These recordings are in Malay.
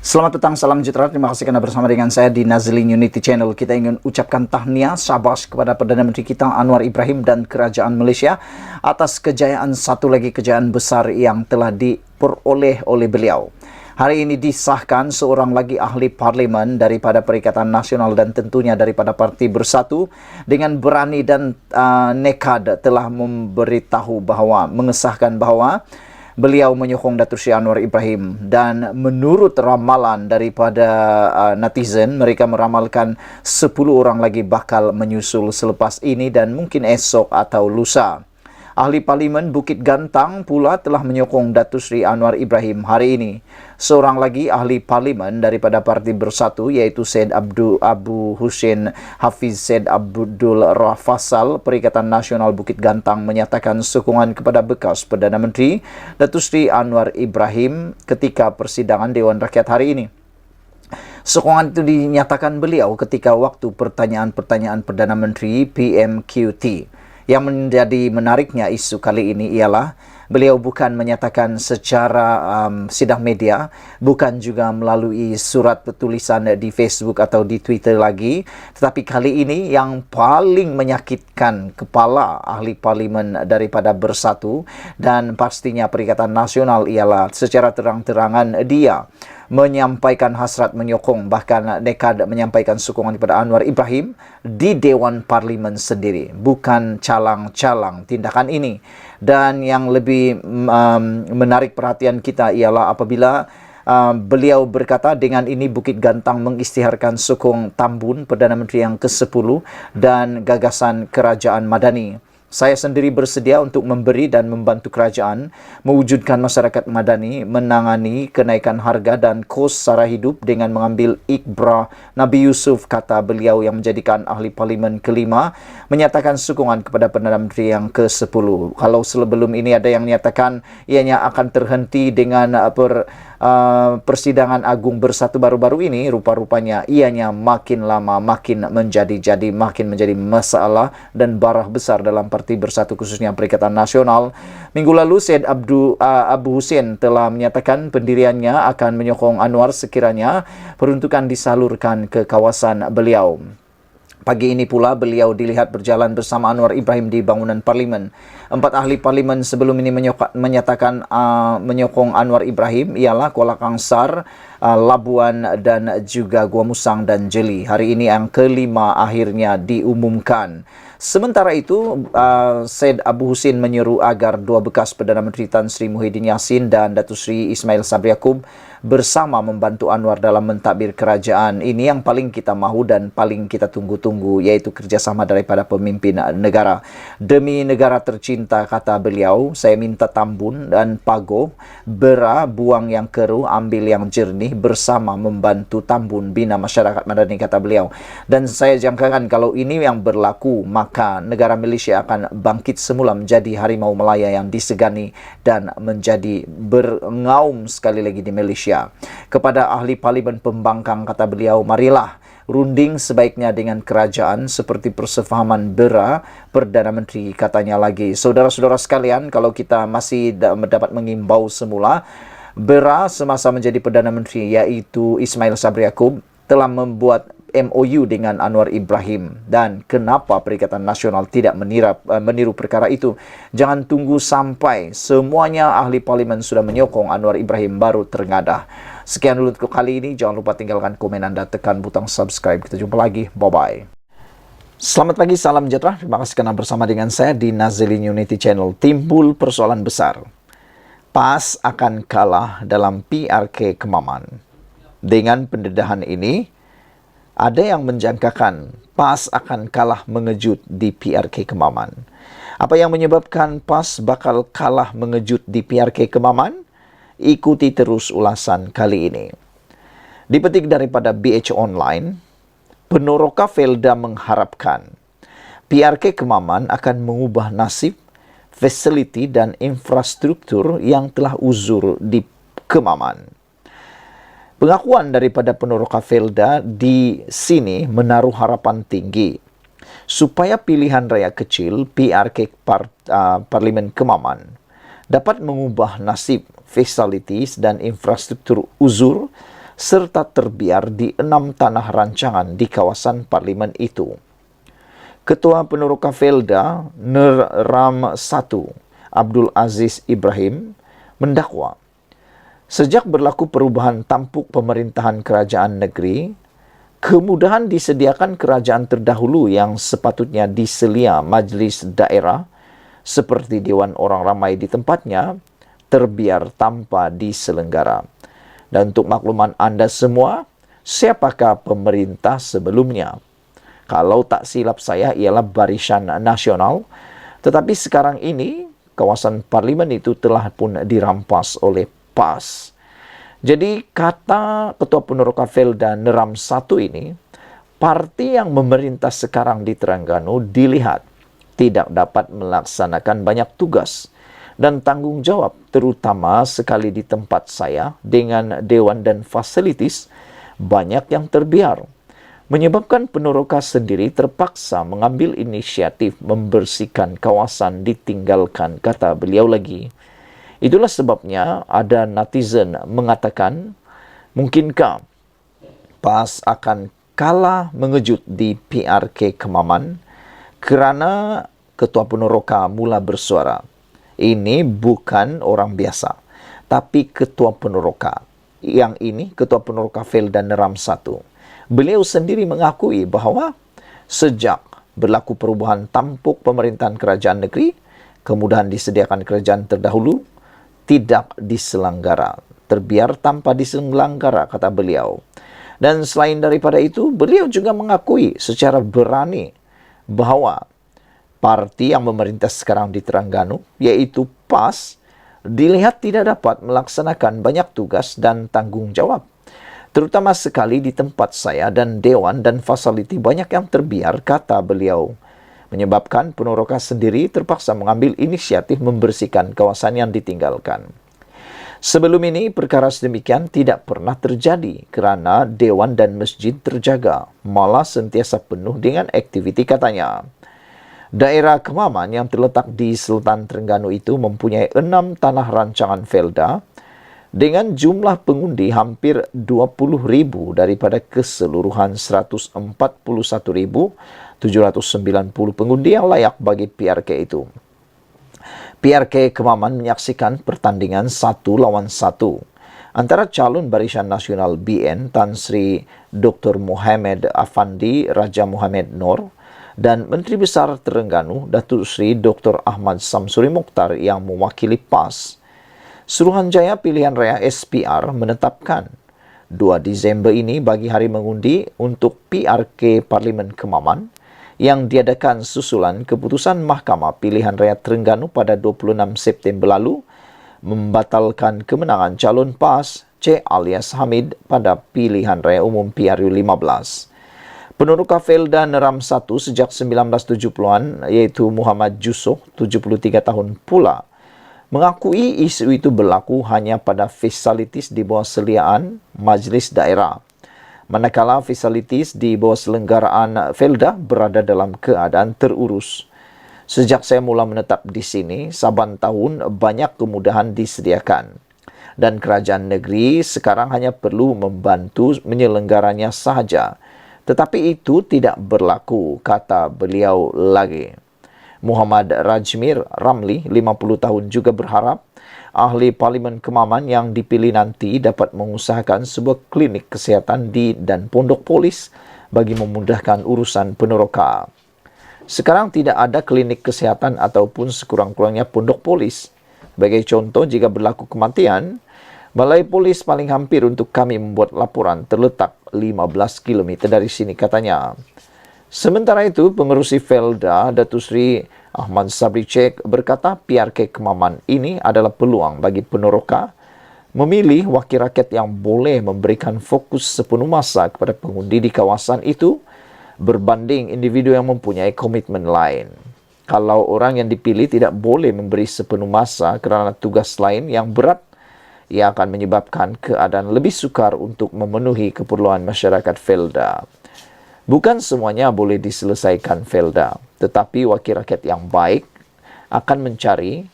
Selamat petang, salam sejahtera. Terima kasih karena bersama dengan saya di Nazlin Unity Channel. Kita ingin ucapkan tahniah syabas kepada Perdana Menteri kita Anwar Ibrahim dan Kerajaan Malaysia atas kejayaan satu lagi kejayaan besar yang telah diperoleh oleh beliau. Hari ini disahkan seorang lagi ahli parlimen daripada Perikatan Nasional dan tentunya daripada Parti Bersatu dengan berani dan nekad telah memberitahu bahawa mengesahkan bahawa beliau menyokong Datuk Seri Anwar Ibrahim, dan menurut ramalan daripada netizen, mereka meramalkan 10 orang lagi bakal menyusul selepas ini dan mungkin esok atau lusa. Ahli Parlimen Bukit Gantang pula telah menyokong Datuk Seri Anwar Ibrahim hari ini. Seorang lagi ahli parlimen daripada Parti Bersatu iaitu Syed Abu Hussein Hafiz Syed Abdul Rafasal Perikatan Nasional Bukit Gantang menyatakan sokongan kepada bekas Perdana Menteri Datuk Seri Anwar Ibrahim ketika persidangan Dewan Rakyat hari ini. Sokongan itu dinyatakan beliau ketika waktu pertanyaan-pertanyaan Perdana Menteri PMQT. Yang menjadi menariknya isu kali ini ialah beliau bukan menyatakan secara sidang media, bukan juga melalui surat tulisan di Facebook atau di Twitter lagi, tetapi kali ini yang paling menyakitkan kepala ahli parlimen daripada Bersatu dan pastinya Perikatan Nasional ialah secara terang-terangan dia menyampaikan hasrat menyokong, bahkan nekad menyampaikan sokongan kepada Anwar Ibrahim di Dewan Parlimen sendiri. Bukan calang-calang tindakan ini. Dan yang lebih menarik perhatian kita ialah apabila beliau berkata dengan ini Bukit Gantang mengisytiharkan sokong Tambun Perdana Menteri yang ke-10 dan gagasan kerajaan Madani. Saya sendiri bersedia untuk memberi dan membantu kerajaan mewujudkan masyarakat madani menangani kenaikan harga dan kos sara hidup dengan mengambil ikrah Nabi Yusuf, kata beliau yang menjadikan ahli parlimen kelima menyatakan sokongan kepada Perdana Menteri yang ke-10. Kalau sebelum ini ada yang menyatakan ianya akan terhenti dengan persidangan agung Bersatu baru-baru ini, rupa-rupanya ianya makin lama makin menjadi masalah dan barah besar dalam Parti Bersatu khususnya Perikatan Nasional. Minggu lalu Syed Abu Hussein telah menyatakan pendiriannya akan menyokong Anwar sekiranya peruntukan disalurkan ke kawasan beliau. Pagi ini pula beliau dilihat berjalan bersama Anwar Ibrahim di bangunan parlimen. 4 ahli parlimen sebelum ini menyatakan menyokong Anwar Ibrahim ialah Kuala Kangsar, Labuan dan juga Gua Musang dan Jeli. Hari ini yang kelima akhirnya diumumkan. Sementara itu, Syed Abu Hussein menyeru agar 2 bekas Perdana Menteri Tan Sri Muhyiddin Yassin dan Datuk Seri Ismail Sabri Yaakob bersama membantu Anwar dalam mentadbir kerajaan. Ini yang paling kita mahu dan paling kita tunggu-tunggu, yaitu kerjasama daripada pemimpin negara. Demi negara tercinta, kata beliau, saya minta Tambun dan Pagoh bera buang yang keruh, ambil yang jernih, bersama membantu Tambun bina masyarakat madani, kata beliau. Dan saya jangkakan kalau ini yang berlaku, maka negara Malaysia akan bangkit semula menjadi harimau Melaya yang disegani dan menjadi berngaum sekali lagi di Malaysia. Kepada ahli parlimen pembangkang, kata beliau, marilah runding sebaiknya dengan kerajaan seperti persefahaman bera Perdana Menteri, katanya lagi. Saudara-saudara sekalian, kalau kita masih dapat mengimbau semula, bera semasa menjadi Perdana Menteri iaitu Ismail Sabri Yaakob telah membuat MOU dengan Anwar Ibrahim, dan kenapa Perikatan Nasional tidak meniru perkara itu? Jangan tunggu sampai semuanya ahli parlimen sudah menyokong Anwar Ibrahim baru terengadah. Sekian dulu untuk kali ini. Jangan lupa tinggalkan komen Anda, tekan butang subscribe. Kita jumpa lagi. Bye-bye. Selamat pagi, salam sejahtera. Terima kasih karena bersama dengan saya di Nazlin Unity Channel. Timbul persoalan besar. PAS akan kalah dalam PRK Kemaman. Dengan pendedahan ini, ada yang menjangkakan PAS akan kalah mengejut di PRK Kemaman. Apa yang menyebabkan PAS bakal kalah mengejut di PRK Kemaman? Ikuti terus ulasan kali ini. Dipetik daripada BH Online, Penoroka Felda mengharapkan PRK Kemaman akan mengubah nasib, fasiliti dan infrastruktur yang telah uzur di Kemaman. Pengakuan daripada Penoroka Felda di sini menaruh harapan tinggi supaya pilihan raya kecil PRK Parlimen Kemaman dapat mengubah nasib, facilities dan infrastruktur uzur serta terbiar di 6 tanah rancangan di kawasan parlimen itu. Ketua Peneroka Felda Neram 1, Abdul Aziz Ibrahim, mendakwa, sejak berlaku perubahan tampuk pemerintahan kerajaan negeri, kemudahan disediakan kerajaan terdahulu yang sepatutnya diselia majlis daerah seperti Dewan Orang Ramai di tempatnya terbiar tanpa diselenggara. Dan untuk makluman Anda semua, siapakah pemerintah sebelumnya? Kalau tak silap saya ialah Barisan Nasional, tetapi sekarang ini kawasan parlimen itu telah pun dirampas oleh PAS. Jadi kata Ketua Peneroka Felda Neram 1 ini, parti yang memerintah sekarang di Terengganu dilihat tidak dapat melaksanakan banyak tugas dan tanggung jawab, terutama sekali di tempat saya dengan dewan dan fasilitis banyak yang terbiar, menyebabkan Peneroka sendiri terpaksa mengambil inisiatif membersihkan kawasan ditinggalkan, kata beliau lagi. Itulah sebabnya ada netizen mengatakan, mungkinkah PAS akan kalah mengejut di PRK Kemaman kerana Ketua Peneroka mula bersuara. Ini bukan orang biasa, tapi Ketua Peneroka. Yang ini Ketua Peneroka Felda Neram 1. Beliau sendiri mengakui bahawa sejak berlaku perubahan tampuk pemerintahan kerajaan negeri, kemudahan disediakan kerajaan terdahulu tidak diselenggara, terbiar tanpa diselenggara, kata beliau. Dan selain daripada itu, beliau juga mengakui secara berani bahawa parti yang memerintah sekarang di Terengganu, yaitu PAS, dilihat tidak dapat melaksanakan banyak tugas dan tanggung jawab. Terutama sekali di tempat saya dan dewan dan fasiliti banyak yang terbiar, kata beliau, menyebabkan Peneroka sendiri terpaksa mengambil inisiatif membersihkan kawasan yang ditinggalkan. Sebelum ini, perkara sedemikian tidak pernah terjadi kerana dewan dan masjid terjaga, malah sentiasa penuh dengan aktiviti, katanya. Daerah Kemaman yang terletak di Selatan Terengganu itu mempunyai 6 tanah rancangan Felda dengan jumlah pengundi hampir 20,000 daripada keseluruhan 141,790 pengundi yang layak bagi PRK itu. PRK Kemaman menyaksikan pertandingan 1-1 antara calon Barisan Nasional BN Tan Sri Dr. Mohamed Afandi Raja Mohamed Noor dan Menteri Besar Terengganu Datuk Sri Dr. Ahmad Samsuri Mokhtar yang mewakili PAS. Suruhanjaya Pilihan Raya SPR menetapkan 2 Disember ini bagi hari mengundi untuk PRK Parlimen Kemaman yang diadakan susulan keputusan Mahkamah Pilihan Raya Terengganu pada 26 September lalu membatalkan kemenangan calon PAS C. alias Hamid pada Pilihan Raya Umum PRU 15. Peneroka Felda Neram 1 sejak 1970-an, yaitu Muhammad Jusoh, 73 tahun pula, mengakui isu itu berlaku hanya pada fasilitis di bawah seliaan majlis daerah, manakala fasilitis di bawah selenggaraan Felda berada dalam keadaan terurus. Sejak saya mula menetap di sini, saban tahun banyak kemudahan disediakan. Dan kerajaan negeri sekarang hanya perlu membantu menyelenggaranya sahaja. Tetapi itu tidak berlaku, kata beliau lagi. Muhammad Rajmir Ramli, 50 tahun, juga berharap ahli Parlimen Kemaman yang dipilih nanti dapat mengusahakan sebuah klinik kesihatan di dan pondok polis bagi memudahkan urusan Peneroka. Sekarang tidak ada klinik kesihatan ataupun sekurang-kurangnya pondok polis. Sebagai contoh, jika berlaku kematian, balai polis paling hampir untuk kami membuat laporan terletak 15 km dari sini, katanya. Sementara itu, pengerusi Felda Datuk Sri Ahmad Sabri Cek berkata PRK Kemaman ini adalah peluang bagi Peneroka memilih wakil rakyat yang boleh memberikan fokus sepenuh masa kepada pengundi di kawasan itu berbanding individu yang mempunyai komitmen lain. Kalau orang yang dipilih tidak boleh memberi sepenuh masa kerana tugas lain yang berat, ia akan menyebabkan keadaan lebih sukar untuk memenuhi keperluan masyarakat Felda. Bukan semuanya boleh diselesaikan Felda, tetapi wakil rakyat yang baik akan mencari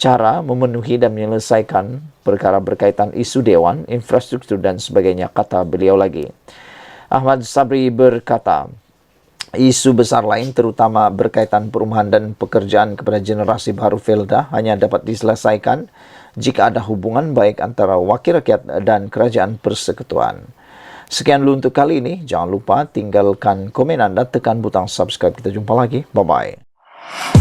cara memenuhi dan menyelesaikan perkara berkaitan isu dewan, infrastruktur dan sebagainya, kata beliau lagi. Ahmad Sabri berkata, isu besar lain terutama berkaitan perumahan dan pekerjaan kepada generasi baru Felda hanya dapat diselesaikan jika ada hubungan baik antara wakil rakyat dan kerajaan persekutuan. Sekian dulu untuk kali ini. Jangan lupa tinggalkan komen anda, tekan butang subscribe. Kita jumpa lagi. Bye-bye.